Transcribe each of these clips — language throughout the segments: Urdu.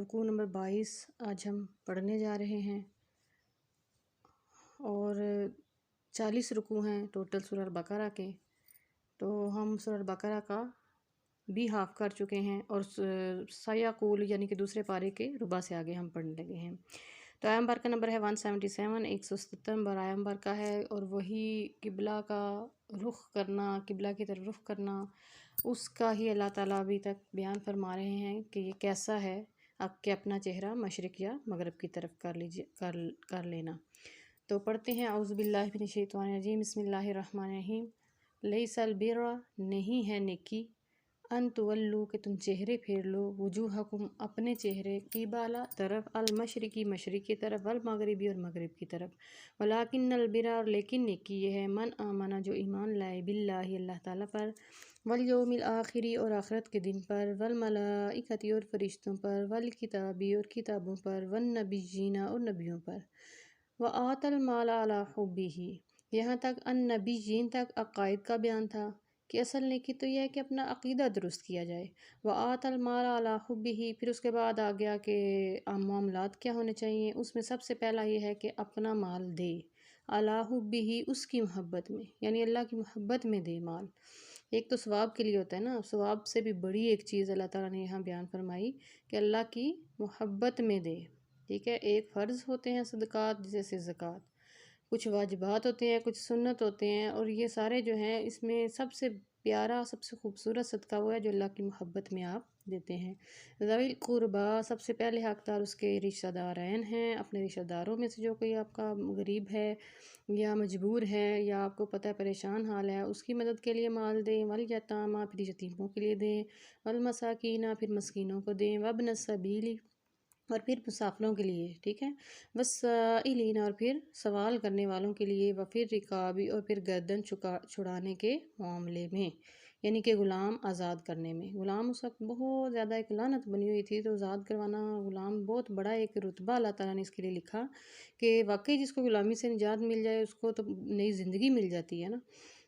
رکوع نمبر 22 آج ہم پڑھنے جا رہے ہیں، اور 40 رکوع ہیں ٹوٹل سورہ البقرہ کے۔ تو ہم سورہ البقرہ کا بھی ہاف کر چکے ہیں، اور سیقول یعنی کہ دوسرے پارے کے ربع سے آگے ہم پڑھنے لگے ہیں۔ تو آیت نمبر کا نمبر ہے 177، 177 نمبر آیت نمبر کا ہے، اور وہی قبلہ کا رخ کرنا، قبلہ کی طرف رخ کرنا، اس کا ہی اللہ تعالیٰ ابھی تک بیان فرما رہے ہیں کہ یہ کیسا ہے کہ اپنا چہرہ مشرق یا مغرب کی طرف کر لینا۔ تو پڑھتے ہیں اعوذ باللہ من الشیطان الرجیم، بسم اللہ الرحمن الرحیم۔ لیس البر، نہیں ہے نیکی، ان تولو کہ تم چہرے پھیر لو، وجوہکم اپنے چہرے، قبالہ طرف، المشرقی مشرق کی طرف، والمغربی اور مغرب کی طرف، ولیکن البر، اور لیکن نیکی یہ ہے، من آمنہ جو ایمان لائے، باللہ اللہ تعالیٰ پر، والیوم الآخری اور آخرت کے دن پر، والملائکتی اور فرشتوں پر، والکتابی اور کتابوں پر، والنبیین اور نبیوں پر، وآت المال علی حبہ، یہاں تک النبیین تک عقائد کا بیان تھا کہ اصل نیکی تو یہ ہے کہ اپنا عقیدہ درست کیا جائے۔ وآت المال علی حبہ، پھر اس کے بعد آ گیا کہ معاملات کیا ہونے چاہیے، اس میں سب سے پہلا یہ ہے کہ اپنا مال دے، علی حبہ، اس کی محبت میں، یعنی اللہ کی محبت میں دے مال۔ ایک تو ثواب کے لیے ہوتا ہے نا، ثواب سے بھی بڑی ایک چیز اللہ تعالیٰ نے یہاں بیان فرمائی کہ اللہ کی محبت میں دے، ٹھیک ہے۔ ایک فرض ہوتے ہیں صدقات جیسے زکوٰۃ، کچھ واجبات ہوتے ہیں، کچھ سنت ہوتے ہیں، اور یہ سارے جو ہیں اس میں سب سے پیارا، سب سے خوبصورت صدقہ وہ ہے جو اللہ کی محبت میں آپ دیتے ہیں۔ ذوی القربیٰ، سب سے پہلے حقدار اس کے رشتہ دارین ہیں، اپنے رشتہ داروں میں سے جو کوئی آپ کا غریب ہے یا مجبور ہے یا آپ کو پتہ ہے پریشان حال ہے، اس کی مدد کے لیے مال دیں، والیتامیٰ، پھر یتیموں کے لیے دیں، والمساکین، پھر مسکینوں کو دیں، وابن السبیل، اور پھر مسافروں کے لیے، ٹھیک ہے، والسائلین، اور پھر سوال کرنے والوں کے لیے، وفر رقابی، اور پھر گردن چھڑانے کے معاملے میں، یعنی کہ غلام آزاد کرنے میں۔ غلام اس وقت بہت زیادہ ایک لعنت بنی ہوئی تھی، تو آزاد کروانا غلام بہت بڑا ایک رتبہ اللہ تعالیٰ نے اس کے لیے لکھا کہ واقعی جس کو غلامی سے نجات مل جائے اس کو تو نئی زندگی مل جاتی ہے نا۔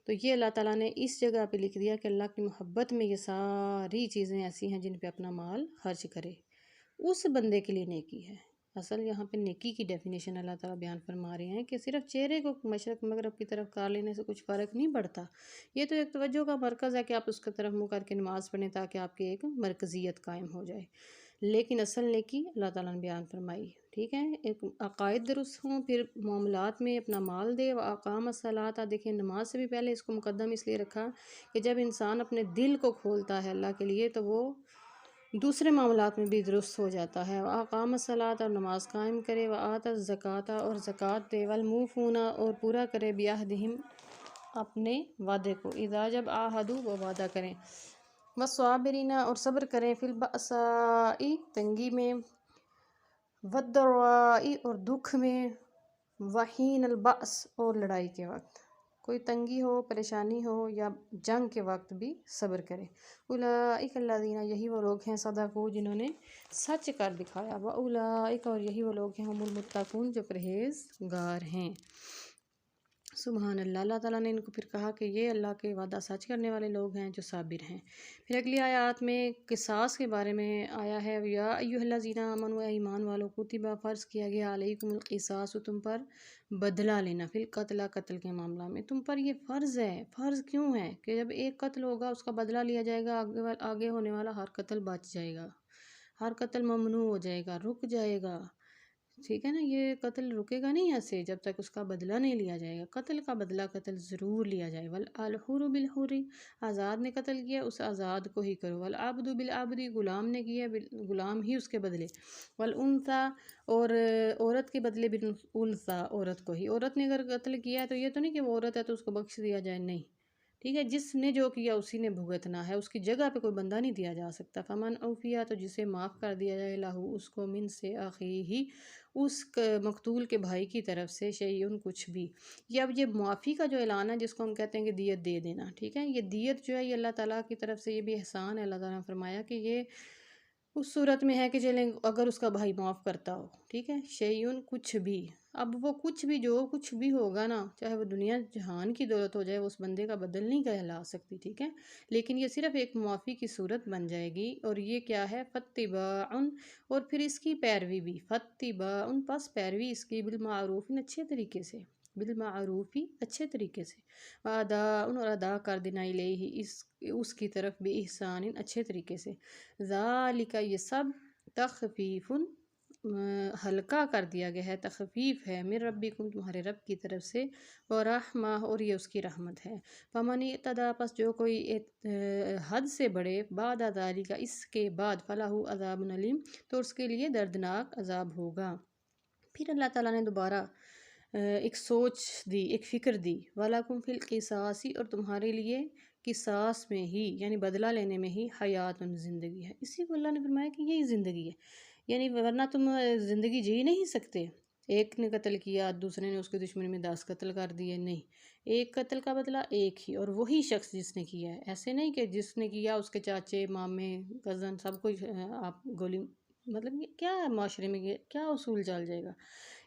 تو یہ اللہ تعالیٰ نے اس جگہ پہ لکھ دیا کہ اللہ کی محبت میں یہ ساری چیزیں ایسی ہیں جن پہ اپنا مال خرچ کرے، اس بندے کے لیے نیکی ہے۔ اصل یہاں پہ نیکی کی ڈیفینیشن اللہ تعالیٰ بیان فرما رہے ہیں کہ صرف چہرے کو مشرق مغرب کی طرف کر لینے سے کچھ فرق نہیں پڑتا، یہ تو ایک توجہ کا مرکز ہے کہ آپ اس کی طرف منہ کر کے نماز پڑھیں تاکہ آپ کی ایک مرکزیت قائم ہو جائے، لیکن اصل نیکی اللہ تعالیٰ نے بیان فرمائی، ٹھیک ہے۔ ایک عقائد درست ہوں، پھر معاملات میں اپنا مال دے، وَأَقَامَ الصَّلَاةَ، دیکھیں نماز سے بھی پہلے اس کو مقدم اس لیے رکھا کہ جب انسان اپنے دل کو کھولتا ہے اللہ کے لیے تو وہ دوسرے معاملات میں بھی درست ہو جاتا ہے۔ وَأَقَامَ الصَّلَاةَ، اور نماز قائم کرے، وَآتَ الزَّکَاةَ، اور زکوٰۃ دے، وَالْمُوفُونَ، اور پورا کرے، بِعَہْدِہِمْ، اپنے وعدے کو، اذا جب عاہدوا، وہ وعدہ کریں، وَالصَّابِرِینَ، اور صبر کریں، فی البأساء، تنگی میں، وَالضَّرَّاء، اور دکھ میں، وحین البأس، اور لڑائی کے وقت، کوئی تنگی ہو، پریشانی ہو یا جنگ کے وقت بھی صبر کرے۔ اولئک الذین، یہی وہ لوگ ہیں، صدقوا، جنہوں نے سچ کر دکھایا، واولئک، اور یہی وہ لوگ ہیں، ہم المتقون، جو پرہیزگار ہیں۔ سبحان اللہ، اللہ تعالیٰ نے ان کو پھر کہا کہ یہ اللہ کے وعدہ سچ کرنے والے لوگ ہیں جو صابر ہیں۔ پھر اگلی آیات میں قصاص کے بارے میں آیا ہے، یا ایھا الذین آمنوا، اے ایمان والو، کتب، فرض کیا گیا، علیکم القصاص، تم پر بدلہ لینا، فی القتل، قتل کے معاملہ میں تم پر یہ فرض ہے۔ فرض کیوں ہے کہ جب ایک قتل ہوگا اس کا بدلہ لیا جائے گا، آگے ہونے والا ہر قتل بچ جائے گا، ہر قتل ممنوع ہو جائے گا، رک جائے گا، ٹھیک ہے نا۔ یہ قتل رکے گا نہیں ایسے جب تک اس کا بدلہ نہیں لیا جائے گا، قتل کا بدلہ قتل ضرور لیا جائے۔ والحر بالحر، آزاد نے قتل کیا اس آزاد کو ہی کرو، والعبد بالعبد، غلام نے کیا غلام ہی اس کے بدلے، والانثی، اور عورت کے بدلے بالانثی، عورت کو ہی، عورت نے اگر قتل کیا ہے تو یہ تو نہیں کہ وہ عورت ہے تو اس کو بخش دیا جائے، نہیں، ٹھیک ہے، جس نے جو کیا اسی نے بھگتنا ہے، اس کی جگہ پہ کوئی بندہ نہیں دیا جا سکتا۔ فمن عفی، تو جسے معاف کر دیا جائے، لہو، اس کو، من سے، اخیہ، اس مقتول کے بھائی کی طرف سے، شیئن، کچھ بھی، یہ اب یہ معافی کا جو اعلان ہے جس کو ہم کہتے ہیں کہ دیت دے دینا، ٹھیک ہے، یہ دیت جو ہے یہ اللہ تعالیٰ کی طرف سے یہ بھی احسان ہے۔ اللہ تعالیٰ نے فرمایا کہ یہ اس صورت میں ہے کہ چلیں اگر اس کا بھائی معاف کرتا ہو، ٹھیک ہے، شیئن، کچھ بھی، اب وہ کچھ بھی ہوگا نا، چاہے وہ دنیا جہان کی دولت ہو جائے، وہ اس بندے کا بدل نہیں کہلا سکتی، ٹھیک ہے، لیکن یہ صرف ایک معافی کی صورت بن جائے گی، اور یہ کیا ہے، فتباعن، اور پھر اس کی پیروی بھی، فتباعن پس پیروی اس کی، بالمعروف اچھے طریقے سے، بالمعروفی اچھے طریقے سے، اداء اور ادا کر دینا الیہ اس کی طرف، بے احسان اچھے طریقے سے، ذالک یہ سب تخفیف ہلکا کر دیا گیا ہے، تخفیف ہے، من ربکم تمہارے رب کی طرف سے، اور رحمہ اور یہ اس کی رحمت ہے، فمن اعتدی پس جو کوئی حد سے بڑھے، بعد ذالک اس کے بعد، فلہ عذاب علیم تو اس کے لیے دردناک عذاب ہوگا۔ پھر اللہ تعالیٰ نے دوبارہ ایک سوچ دی، ایک فکر دی، وَلَكُمْ فِي الْقِصَاصِ اور تمہارے لیے قصاص میں ہی، یعنی بدلہ لینے میں ہی، حیات زندگی ہے، اسی کو اللہ نے فرمایا کہ یہی زندگی ہے، یعنی ورنہ تم زندگی جی نہیں سکتے، ایک نے قتل کیا، دوسرے نے اس کے دشمنی میں 10 قتل کر دیے، نہیں، ایک قتل کا بدلہ ایک ہی، اور وہی شخص جس نے کیا ہے، ایسے نہیں کہ جس نے کیا اس کے چاچے، مامے، کزن سب کچھ آپ گولی، مطلب یہ کیا ہے معاشرے میں، یہ کیا اصول چل جائے گا،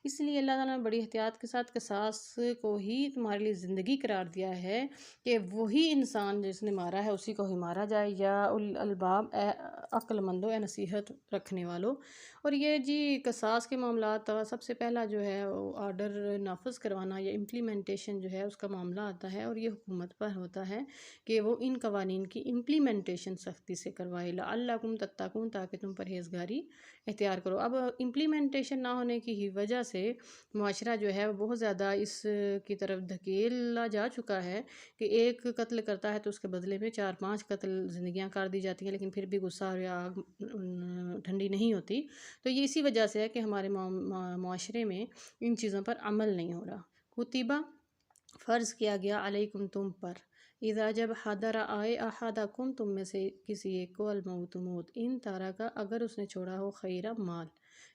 اس لیے اللہ تعالیٰ نے بڑی احتیاط کے ساتھ قصاص کو ہی تمہارے لیے زندگی قرار دیا ہے، کہ وہی انسان جس نے مارا ہے اسی کو ہی مارا جائے، یا الباب اے عقل مندو، اے نصیحت رکھنے والوں، اور یہ جی قصاص کے معاملات سب سے پہلا جو ہے وہ آرڈر نافذ کروانا یا امپلیمنٹیشن جو ہے اس کا معاملہ آتا ہے، اور یہ حکومت پر ہوتا ہے کہ وہ ان قوانین کی امپلیمنٹیشن سختی سے کروائے، لعلکم تتقون تاکہ تم پرہیزگاری اختیار کرو۔ اب امپلیمنٹیشن نہ ہونے کی ہی وجہ سے معاشرہ جو ہے وہ بہت زیادہ اس کی طرف دھکیلا جا چکا ہے کہ ایک قتل کرتا ہے تو اس کے بدلے میں 4-5 قتل زندگیاں کر دی جاتی ہیں، لیکن پھر بھی غصہ یا آگ ٹھنڈی نہیں ہوتی، تو یہ اسی وجہ سے ہے کہ ہمارے معاشرے میں ان چیزوں پر عمل نہیں ہو رہا۔ کتبہ فرض کیا گیا، علیکم تم پر، اذا جب حضر آئے، احدکم تم میں سے کسی ایک کو، الموت موت، ان طرح کا اگر اس نے چھوڑا ہو، خیرہ مال،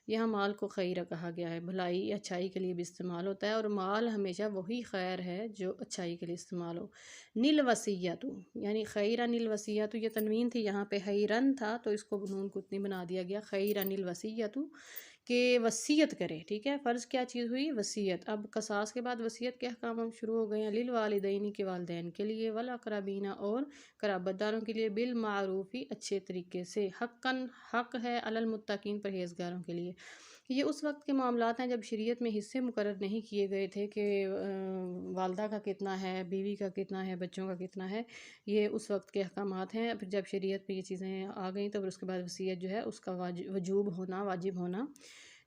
یہاں مال کو خیرہ کہا گیا ہے، بھلائی اچھائی کے لیے بھی استعمال ہوتا ہے، اور مال ہمیشہ وہی خیر ہے جو اچھائی کے لیے استعمال ہو، نیل وصیتو، یعنی خیرہ نیل وصیتو، یہ تنوین تھی، یہاں پہ خیرن تھا تو اس کو نون کو اتنی بنا دیا گیا، خیرہ نیل وصیتو، کہ وصیت کرے، ٹھیک ہے، فرض کیا چیز ہوئی، وصیت، اب قصاص کے بعد وصیت کے احکام اب شروع ہو گئے ہیں، للوالدین کے والدین کے لیے، والاقربین اور قرابت داروں کے لیے، بالمعروفی اچھے طریقے سے، حقاً حق ہے، علی المتقین پرہیزگاروں کے لیے، یہ اس وقت کے معاملات ہیں جب شریعت میں حصے مقرر نہیں کیے گئے تھے کہ والدہ کا کتنا ہے، بیوی کا کتنا ہے، بچوں کا کتنا ہے، یہ اس وقت کے احکامات ہیں، پھر جب شریعت میں یہ چیزیں آ گئیں تو پھر اس کے بعد وصیت جو ہے اس کا وجوب ہونا، واجب ہونا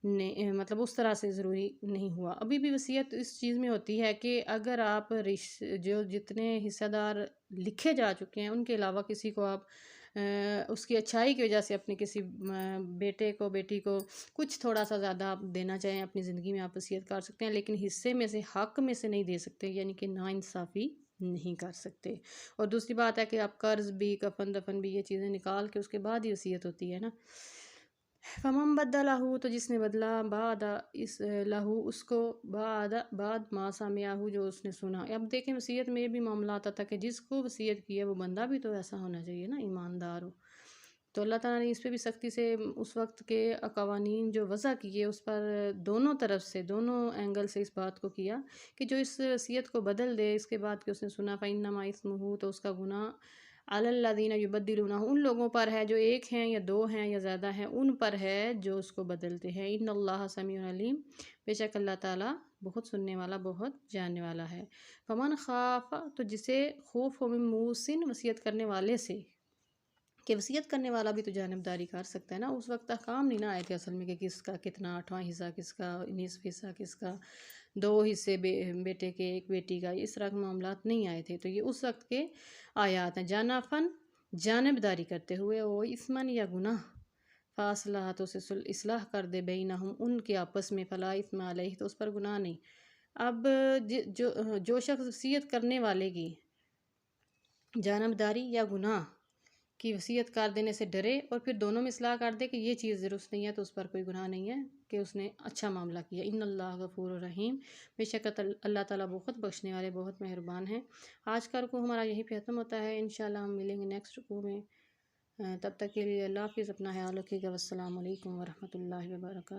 مطلب اس طرح سے ضروری نہیں ہوا، ابھی بھی وصیت اس چیز میں ہوتی ہے کہ اگر آپ جو جتنے حصہ دار لکھے جا چکے ہیں ان کے علاوہ کسی کو آپ اس کی اچھائی کی وجہ سے اپنے کسی بیٹے کو، بیٹی کو کچھ تھوڑا سا زیادہ آپ دینا چاہیں اپنی زندگی میں، آپ وصیت کر سکتے ہیں، لیکن حصے میں سے، حق میں سے نہیں دے سکتے، یعنی کہ ناانصافی نہیں کر سکتے، اور دوسری بات ہے کہ آپ قرض بھی، کفن دفن بھی، یہ چیزیں نکال کے اس کے بعد ہی وصیت ہوتی ہے نا، فمن بدلہ تو جس نے بدلا، بعد اس لہو اس کو، بعد ما سمعہ جو اس نے سنا، اب دیکھیں وصیت میں یہ بھی معاملہ آتا تھا کہ جس کو وصیت کی ہے وہ بندہ بھی تو ایسا ہونا چاہیے نا، ایماندار ہو، تو اللہ تعالیٰ نے اس پہ بھی سختی سے اس وقت کے قوانین جو وضع کیے اس پر دونوں طرف سے، دونوں اینگل سے اس بات کو کیا کہ جو اس وصیت کو بدل دے اس کے بعد کہ اس نے سنا، فإنما اسمہ تو اس کا گناہ، علی الذین یبدلونہ ان لوگوں پر ہے جو ایک ہیں یا دو ہیں یا زیادہ ہیں، ان پر ہے جو اس کو بدلتے ہیں، ان اللہ سمیع علیم بے شک اللہ تعالیٰ بہت سننے والا، بہت جاننے والا ہے، فمن خاف تو جسے خوف ہو، من موصٍ وصیت کرنے والے سے، کہ وصیت کرنے والا بھی تو جانبداری کر سکتا ہے نا، اس وقت احکام نہیں نہ آئے تھے اصل میں کہ کس کا کتنا، 8واں حصہ کس کا، نصف حصہ کس کا، 2 حصے بیٹے کے، ایک بیٹی کا، اس طرح کے معاملات نہیں آئے تھے، تو یہ اس وقت کے آیات ہیں، جانفن جانبداری کرتے ہوئے، وہ اسمن یا گناہ، فاصلہ تو اسے اصلاح کر دے، بینہم ان کے آپس میں، فلا اثم علیہ تو اس پر گناہ نہیں، اب جو شخص وصیت کرنے والے کی جانبداری یا گناہ کی وصیت کر دینے سے ڈرے اور پھر دونوں میں اصلاح کر دے کہ یہ چیز درست نہیں ہے تو اس پر کوئی گناہ نہیں ہے کہ اس نے اچھا معاملہ کیا، ان اللہ غفور الرحیم بے شک اللہ تعالیٰ بہت بخشنے والے، بہت مہربان ہیں۔ آج کا رکوع ہمارا یہی پہ ختم ہوتا ہے، انشاءاللہ ہم ملیں گے نیکسٹ رکوع میں، تب تک کے لیے اللہ حافظ، اپنا خیال رکھیے گا، والسلام علیکم ورحمۃ اللہ وبرکاتہ۔